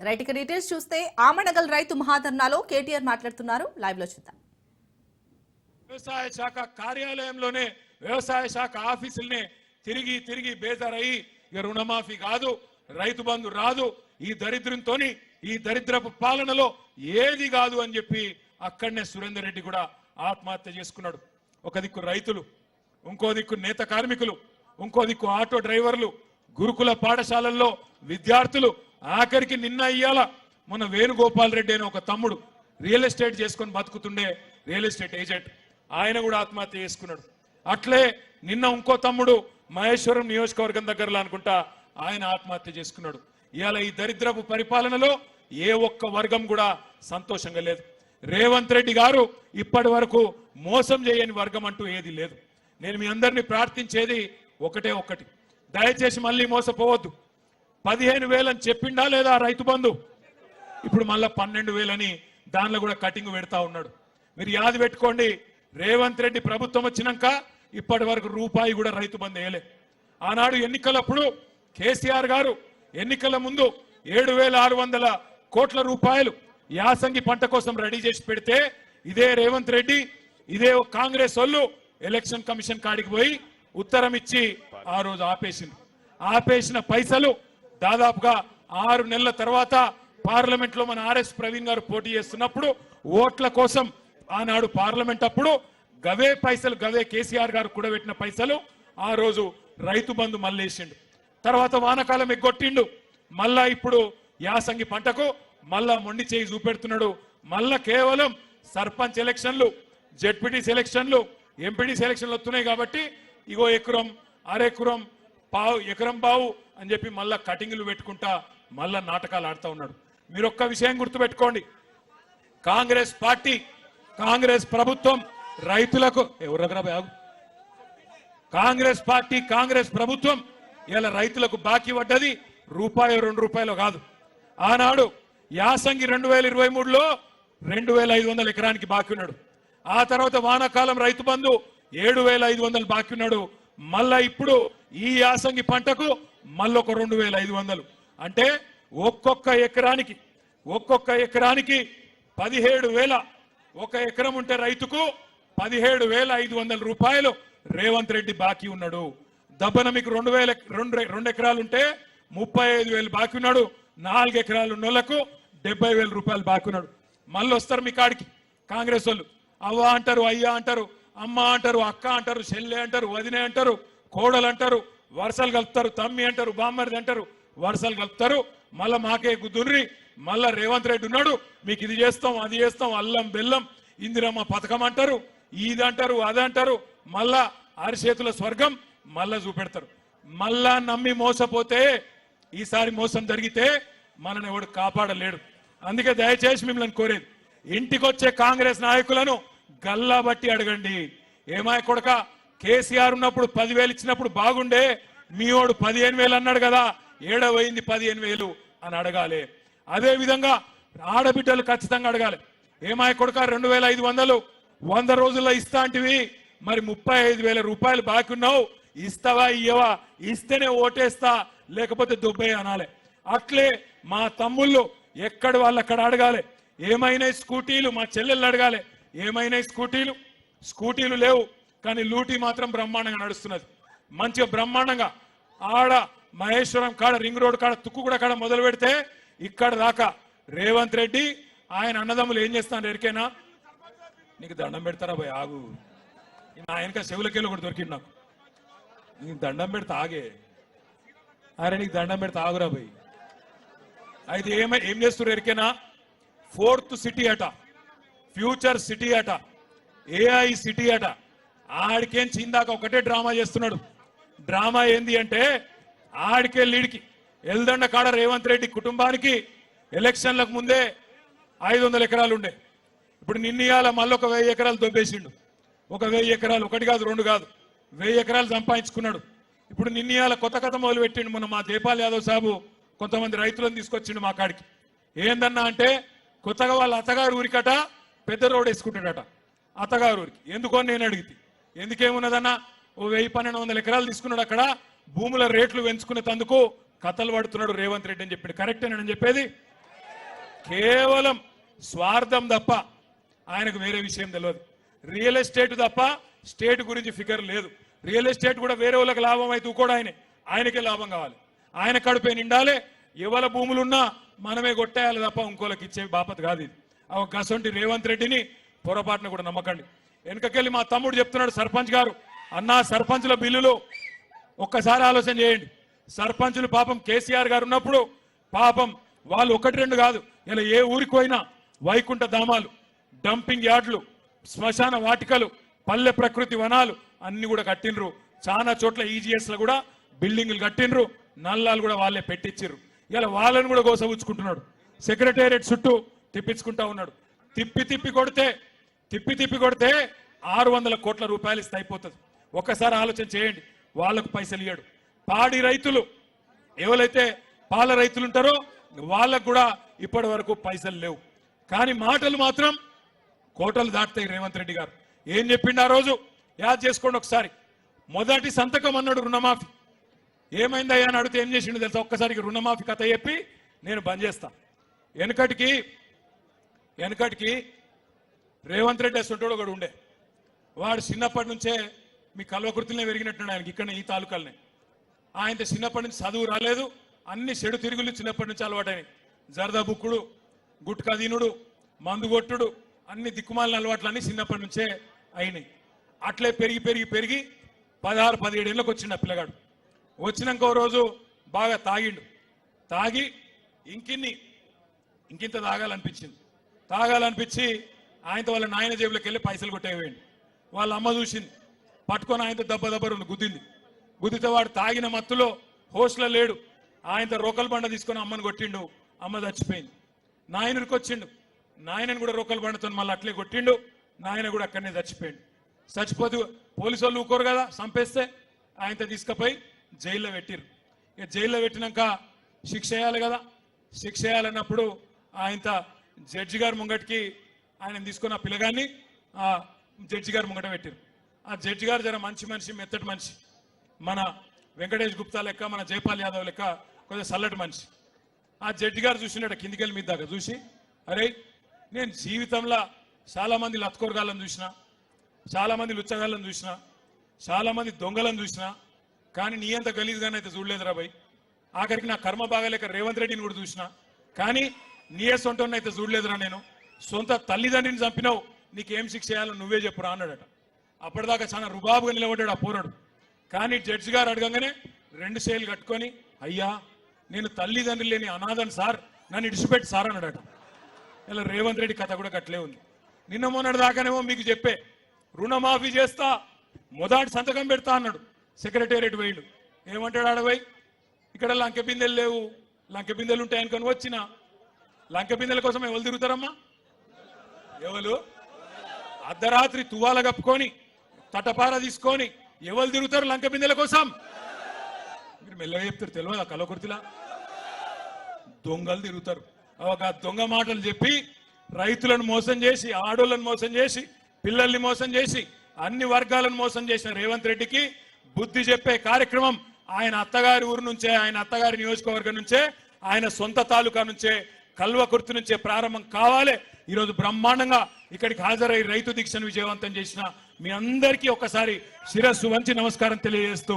Right ఇక details చూస్తే ఆమనగల్ రైతు మహాధర్నాలో కేటీఆర్ మాట్లాడుతున్నారు. లైవ్ లో చూద్దాం. వ్యవసాయ శాఖ కార్యాలయంలోనే వ్యవసాయ శాఖ ఆఫీసుల్ని తిరిగి తిరిగి బేజారయ్యి ఇక రుణమాఫీ కాదు, రైతు బంధు రాదు, ఈ దరిద్రంతోని ఈ దరిద్రపు పాలనలో ఏది కాదు అని చెప్పి అక్కడనే సురేందర్ రెడ్డి కూడా ఆత్మహత్య చేసుకున్నాడు. ఒక దిక్కు రైతులు, ఇంకో దిక్కు నేత కార్మికులు, ఇంకో దిక్కు ఆటో డ్రైవర్లు, గురుకుల పాఠశాలల్లో విద్యార్థులు, ఆఖరికి నిన్న ఇయ్యాల మన వేణుగోపాల్ రెడ్డి అనే ఒక తమ్ముడు రియల్ ఎస్టేట్ చేసుకొని బతుకుతుండే రియల్ ఎస్టేట్ ఏజెంట్, ఆయన కూడా ఆత్మహత్య చేసుకున్నాడు. అట్లే నిన్న ఇంకో తమ్ముడు మహేశ్వరం నియోజకవర్గం దగ్గరలో అనుకుంటా ఆయన ఆత్మహత్య చేసుకున్నాడు. ఇవాళ ఈ దరిద్రపు పరిపాలనలో ఏ ఒక్క వర్గం కూడా సంతోషంగా లేదు. రేవంత్ రెడ్డి గారు ఇప్పటి వరకు మోసం చేయని వర్గం అంటూ ఏది లేదు. నేను మీ అందరినీ ప్రార్థించేది ఒకటే ఒక్కటి, దయచేసి మళ్ళీ మోసపోవద్దు. 15,000 అని చెప్పిండా లేదా రైతు బంధు? ఇప్పుడు మళ్ళా 12,000 అని దానిలో కూడా కటింగ్ పెడతా ఉన్నాడు. మీరు యాది పెట్టుకోండి, రేవంత్ రెడ్డి ప్రభుత్వం వచ్చినాక ఇప్పటి వరకు రూపాయి కూడా రైతు బంధు వేయలే. ఆనాడు ఎన్నికలప్పుడు కేసీఆర్ గారు ఎన్నికల ముందు 7,600 కోట్ల రూపాయలు యాసంగి పంట కోసం రెడీ చేసి పెడితే ఇదే రేవంత్ రెడ్డి, ఇదే కాంగ్రెస్ వాళ్ళు ఎలక్షన్ కమిషన్ కాడికి పోయి ఉత్తరం ఇచ్చి ఆ రోజు ఆపేసిన పైసలు దాదాపుగా 6 నెలల తర్వాత పార్లమెంట్ లో మన ఆర్ఎస్ ప్రవీణ్ గారు పోటీ చేస్తున్నప్పుడు ఓట్ల కోసం ఆనాడు పార్లమెంట్ అప్పుడు గవే పైసలు, గవే కేసీఆర్ గారు కూడబెట్టిన పైసలు ఆ రోజు రైతు బంధు మళ్ళేసిండు. తర్వాత వానకాలం ఎగ్గొట్టిండు, మళ్ళా ఇప్పుడు యాసంగి పంటకు మళ్ళా మొండి చేయి చూపెడుతున్నాడు. మళ్ళా కేవలం సర్పంచ్ ఎలక్షన్లు, జెడ్పీటీ సెలక్షన్లు, ఎంపీటీ సెలక్షన్లు వస్తున్నాయి కాబట్టి ఇగో ఎకరం, అరెకరం, పావు, ఎకరం బావు అని చెప్పి మళ్ళా కటింగ్లు పెట్టుకుంటా మళ్ళా నాటకాలు ఆడుతూ ఉన్నాడు. మీరు ఒక్క విషయం గుర్తుపెట్టుకోండి, కాంగ్రెస్ పార్టీ, కాంగ్రెస్ ప్రభుత్వం రైతులకు కాంగ్రెస్ పార్టీ, కాంగ్రెస్ ప్రభుత్వం ఇలా రైతులకు బాకీ పడ్డది రూపాయి 2 రూపాయలు కాదు. ఆనాడు యాసంగి 2023లో 2,500 ఎకరానికి బాకీ ఉన్నాడు. ఆ తర్వాత వానాకాలం రైతు బంధు 7,500 బాకీ ఉన్నాడు. మళ్ళా ఇప్పుడు ఈ యాసంగి పంటకు మళ్ళొక 2,500 అంటే ఒక్కొక్క ఎకరానికి 17,000, ఒక ఎకరం ఉంటే రైతుకు 17,500 రూపాయలు రేవంత్ రెడ్డి బాకీ ఉన్నాడు. దబ్బన మీకు 2 ఎకరాలు ఉంటే 35,000 బాకీ ఉన్నాడు. 4 ఎకరాలు ఉన్నోళ్లకు 70,000 రూపాయలు బాకీ ఉన్నాడు. మళ్ళీ వస్తారు మీ కాడికి కాంగ్రెస్ వాళ్ళు, అవ్వ అంటారు, అయ్యా అంటారు, అమ్మ అంటారు, అక్క అంటారు, చెల్లె అంటారు, వదినే అంటారు, కోడలు అంటారు, వరుసలు కలుపుతారు, తమ్మి అంటారు, బామ్మరిది అంటారు, వరుసలు కలుపుతారు. మళ్ళా మాకే గుద్దుర్రి, మళ్ళా రేవంత్ రెడ్డి ఉన్నాడు, మీకు ఇది చేస్తాం, అది చేస్తాం, అల్లం బెల్లం, ఇందిరమ్మ పథకం అంటారు, ఇది అంటారు, అది అంటారు, మళ్ళా అరిచేతుల స్వర్గం మళ్ళా చూపెడతారు. మళ్ళా నమ్మి మోసపోతే, ఈసారి మోసం జరిగితే మనని ఎవడు కాపాడలేడు. అందుకే దయచేసి మిమ్మల్ని కోరేది, ఇంటికొచ్చే కాంగ్రెస్ నాయకులను గల్లా బట్టి అడగండి. ఏమాయ కొడక, కేసీఆర్ ఉన్నప్పుడు 10,000 ఇచ్చినప్పుడు బాగుండే, మీ వాడు 15,000 అన్నాడు కదా, ఏడవైంది 15,000 అని అడగాలి. అదే విధంగా ఆడబిడ్డలు ఖచ్చితంగా అడగాలి. ఏమాయ కొడక 2,500 100 రోజుల్లో ఇస్తా అంటివి, మరి 35,000 రూపాయలు బాకీ ఉన్నావు, ఇస్తావా ఇయ్యవా? ఇస్తేనే ఓటేస్తా, లేకపోతే దుబ్బే అనాలి. అట్లే మా తమ్ముళ్ళు ఎక్కడ వాళ్ళు అక్కడ అడగాలి. ఏమైనా స్కూటీలు, మా చెల్లెళ్ళు అడగాలి, ఏమైనా స్కూటీలు లేవు కానీ లూటీ మాత్రం బ్రహ్మాండంగా నడుస్తున్నది. మంచిగా బ్రహ్మాండంగా ఆడ మహేశ్వరం కాడ, రింగ్ రోడ్ కాడ, తుక్కుగూడ కాడ మొదలు పెడితే ఇక్కడ దాకా రేవంత్ రెడ్డి ఆయన అన్నదమ్ములు ఏం చేస్తాను ఎరికేనా? నీకు దండం పెడతారా భయ్, ఆగు, నా వెనక చెవులకెళ్ళి కూడా దొరికింది నాకు. నీకు దండం పెడతా ఆగే, అరే నీకు దండం పెడతా ఆగురా భయ్. అయితే ఏం చేస్తున్నారు ఎరికేనా? 4th సిటీ అట, ఫ్యూచర్ సిటీ అట, AI సిటీ అట. ఆడికేం చిందాక ఒకటే డ్రామా చేస్తున్నాడు. డ్రామా ఏంది అంటే, ఆడికే లీడ్కి ఎల్దండ కాడ రేవంత్ రెడ్డి కుటుంబానికి ఎలక్షన్లకు ముందే 500 ఎకరాలు ఉండే. ఇప్పుడు నిన్నయాల మళ్ళొక 1000 ఎకరాలు దొబ్బేసిండు. ఒక 1000 ఎకరాలు, ఒకటి కాదు, 2 కాదు, 1000 ఎకరాలు సంపాదించుకున్నాడు. ఇప్పుడు నిన్నయాల కొత్త కథ మొదలు పెట్టిండు. మొన్న మా దేపాల్ యాదవ్ సాబు కొంతమంది రైతులను తీసుకొచ్చిండు మా కాడికి. ఏందన్నా అంటే, కొత్తగా వాళ్ళ అత్తగారు ఊరికట పెద్ద రోడ్ వేసుకుంటాడట అత్తగారు ఊరికి. ఎందుకో నేను అడిగితే, ఎందుకేమున్నదన్నా, ఓ 1,000-1,200 ఎకరాలు తీసుకున్నాడు. అక్కడ భూముల రేట్లు పెంచుకునే తందుకు కథలు పడుతున్నాడు రేవంత్ రెడ్డి అని చెప్పాడు. కరెక్టేనని చెప్పేది? కేవలం స్వార్థం తప్ప ఆయనకు వేరే విషయం తెలియదు. రియల్ ఎస్టేట్ తప్ప స్టేట్ గురించి ఫికర్ లేదు. రియల్ ఎస్టేట్ కూడా వేరే వాళ్ళకి లాభం అయితే కూడా ఆయనకే లాభం కావాలి. ఆయన కడుపే నిండాలి. ఎవరి భూములున్నా మనమే కొట్టేయాలి తప్ప ఇంకోళ్ళకి ఇచ్చే బాపత్ కాదు ఇది. గసంటి రేవంత్ రెడ్డిని పొరపాటున కూడా నమ్మకండి. వెనకకెళ్ళి మా తమ్ముడు చెప్తున్నాడు సర్పంచ్ గారు, అన్నా సర్పంచుల బిల్లులు ఒక్కసారి ఆలోచన చేయండి. సర్పంచులు పాపం కేసీఆర్ గారు ఉన్నప్పుడు పాపం వాళ్ళు ఒకటి రెండు కాదు, ఇలా ఏ ఊరికి పోయినా వైకుంఠ ధామాలు, డంపింగ్ యార్డులు, శ్మశాన వాటికలు, పల్లె ప్రకృతి వనాలు అన్ని కూడా కట్టినరు. చాలా చోట్ల ఈజీఎస్ లో కూడా బిల్డింగ్లు కట్టినరు. నల్లాలు కూడా వాళ్ళే పెట్టించారు. ఇలా వాళ్ళని కూడా గోసవుచ్చుకుంటున్నాడు. సెక్రటేరియట్ చుట్టూ తిప్పించుకుంటా ఉన్నాడు. తిప్పి తిప్పి కొడితే 600 కోట్ల రూపాయలు ఇస్తే అయిపోతుంది. ఒక్కసారి ఆలోచన చేయండి. వాళ్ళకు పైసలు ఇయ్యాడు. పాడి రైతులు ఎవరైతే పాల రైతులు ఉంటారో వాళ్ళకు కూడా ఇప్పటి వరకు పైసలు లేవు. కానీ మాటలు మాత్రం కోటలు దాటుతాయి. రేవంత్ రెడ్డి గారు ఏం చెప్పిండు ఆ రోజు యాద్ చేసుకోండి ఒకసారి. మొదటి సంతకం అన్నాడు రుణమాఫీ. ఏమైందయ్యా అని అడిగితే ఏం చేసిండు తెలుసా? ఒక్కసారికి రుణమాఫీ కథ చెప్పి నేను బంద్ చేస్తా. వెనకటికి రేవంత్ రెడ్డి అసంటోడు ఒకడు ఉండే. వాడు చిన్నప్పటి నుంచే మీ కల్వకృతులనే పెరిగినట్టున్నాడు. ఆయనకి ఇక్కడ ఈ తాలూకాలనే. ఆయన చిన్నప్పటి నుంచి చదువు రాలేదు. అన్ని చెడు తిరుగులు చిన్నప్పటి నుంచి అలవాటైనవి. జరదా బుక్కుడు, గుట్కా దీనుడు, మందు కొట్టుడు, అన్ని దిక్కుమాలిన అలవాట్లన్నీ చిన్నప్పటి నుంచే అయినాయి. అట్లే పెరిగి 16-17 ఏళ్ళకి వచ్చిండు ఆ పిల్లగాడు. వచ్చినాక ఓ రోజు బాగా తాగిండు. తాగి ఇంకింత తాగాలనిపించి ఆయనతో వాళ్ళ నాయన జేబులోకి వెళ్ళి పైసలు కొట్టేవేయండి. వాళ్ళ అమ్మ చూసింది. పట్టుకొని ఆయనతో దెబ్బ గుద్దింది. గుద్దితే వాడు తాగిన మత్తులో హోస్ట్లో లేడు. ఆయనతో రోకల్ బండ తీసుకొని అమ్మని కొట్టిండు. అమ్మ చచ్చిపోయింది. నాయనరికి వచ్చిండు. నాయనని కూడా రోకల్ బండతో మళ్ళీ అట్లే కొట్టిండు. నాయన కూడా అక్కడనే చచ్చిపోయిండు. చచ్చిపోతే పోలీసు వాళ్ళు ఊరుకోరు కదా, చంపేస్తే ఆయనతో తీసుకుపోయి జైల్లో పెట్టిరు. ఇక జైల్లో పెట్టినాక శిక్ష వేయాలి కదా. శిక్ష వేయాలన్నప్పుడు ఆయనతో జడ్జి గారి ముంగటికి ఆయన తీసుకున్న ఆ పిల్లగాన్ని ఆ జడ్జి గారి ముంగట పెట్టిరు. ఆ జడ్జి గారు జర మంచి మనిషి, మెత్తటి మనిషి, మన వెంకటేష్ గుప్తా లెక్క, మన జైపాల్ యాదవ్ లెక్క కొంచెం చల్లటి మనిషి. ఆ జడ్జి గారు చూసినట్టు కిందికెళ్ళి మీద దాకా చూసి, అరే నేను జీవితంలో చాలా మంది లత్కోరగాళ్ళని చూసిన, చాలా మంది లుచ్చగాళ్ళని చూసిన, చాలా మంది దొంగలను చూసిన, కానీ నీ అంత గలీజ్గానే అయితే చూడలేదురా భయ్. ఆఖరికి నా కర్మ బాగాలేక రేవంత్ రెడ్డిని కూడా చూసిన, కానీ నీ సొంటని అయితే చూడలేదురా. నేను సొంత తల్లిదండ్రిని చంపినావు, నీకేం శిక్ష చేయాలో నువ్వే చెప్పురా అన్నాడట. అప్పటిదాకా చాలా రుబాబుగా నిలబడ్డాడు ఆ పోరాడు. కానీ జడ్జి గారు అడగంగానే 2 చేతులు కట్టుకొని, అయ్యా నేను తల్లిదండ్రి లేని అనాథను సార్, నన్ను ఇడిచిపెట్టి సార్ అన్నాడట. ఇలా రేవంత్ రెడ్డి కథ కూడా కట్లే ఉంది. నిన్న మొన్నటి దాకానేమో మీకు చెప్పే రుణమాఫీ చేస్తా, మొదటి సంతకం పెడతా అన్నాడు. సెక్రటేరియట్ పోయిండు. ఏమంటాడు ఆడపోయి, ఇక్కడ లంకె బిందెలు లేవు, లంకె బిందెలు ఉంటాయనుకొని వచ్చిన. లంకె బిందెల కోసం ఎవరు తిరుగుతారమ్మా? ఎవరు అర్ధరాత్రి తువాల కప్పుకొని తటపార తీసుకొని ఎవరు తిరుగుతారు లంక బిందెల కోసం? మీరు మెల్లగా చెప్తారు, తెలియదు కలవకుర్తిలా దొంగలు తిరుగుతారు. ఒక దొంగ మాటలు చెప్పి రైతులను మోసం చేసి, ఆడోళ్ళను మోసం చేసి, పిల్లల్ని మోసం చేసి, అన్ని వర్గాలను మోసం చేసిన రేవంత్ రెడ్డికి బుద్ధి చెప్పే కార్యక్రమం ఆయన అత్తగారి ఊరు నుంచే, ఆయన అత్తగారి నియోజకవర్గం నుంచే, ఆయన సొంత తాలూకా నుంచే, కల్వకుర్తి నుంచే ప్రారంభం కావాలి. ఈరోజు బ్రహ్మాండంగా ఇక్కడికి హాజరై రైతు దీక్షను విజయవంతం చేసిన మీ అందరికీ ఒక్కసారి శిరస్సు వంచి నమస్కారం తెలియజేస్తూ